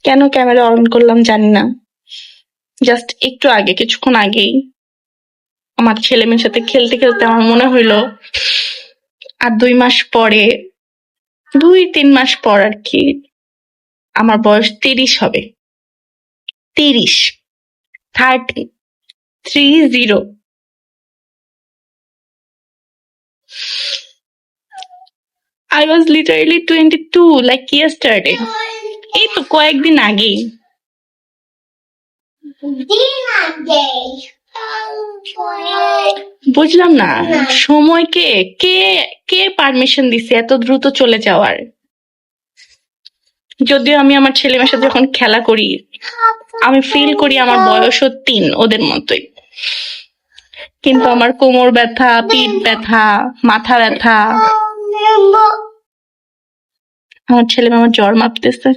কেন camera on করলাম জানি না, জাস্ট একটু আগে, কিছুক্ষণ আগেই আমার ছেলে মেয়ের সাথে খেলতে খেলতে আমার মনে হইলো আর 2 মাস পরে, 2-3 মাস পর আর কি আমার বয়স 30 হবে। 30, 30, 30। I was literally 22 like yesterday. এই তো কয়েকদিন আগেই। বুঝলাম না সময়কে কে কে পারমিশন দিছে এত দ্রুত চলে যাওয়ার। যদিও আমি আমার ছেলে মেয়ের সাথে যখন খেলা করি আমি ফিল করি আমার বয়সও 3 ওদের মতোই, কিন্তু আমার কোমর ব্যথা, পিঠ ব্যথা, মাথা ব্যথা, আমার ছেলে মেয়ে আমার জ্বর মাপতেছে,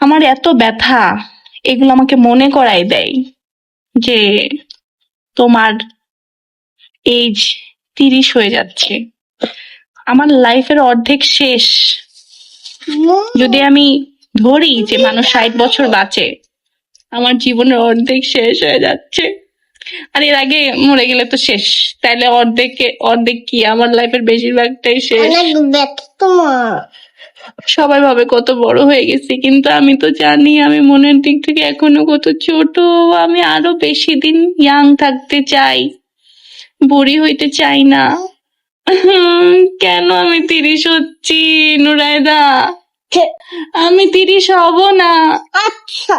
আমার এত ব্যথা, এগুলো আমাকে মনে করাই দেয় যে তোমার এজ 30 হয়ে যাচ্ছে, আমার লাইফের অর্ধেক শেষ। যদি আমি ধরি যে মানুষ 60 বছর বাঁচে, আমার জীবনের অর্ধেক শেষ হয়ে যাচ্ছে। আর এর আগে মরে গেলে তো শেষ, তাইলে অর্ধেক কি, আমার লাইফের বেশিরভাগটাই শেষ। সবাই ভাবে কত বড় হয়ে গেছি, কিন্তু আমি তো জানি আমি মনের দিক থেকে এখনো কত ছোট। আমি আরো বেশি দিন ইয়াং থাকতে চাই, বুড়ি হইতে চাই না। কেন আমি 30 হচ্ছি নুরাইদা? আমি 30 হব না। আচ্ছা।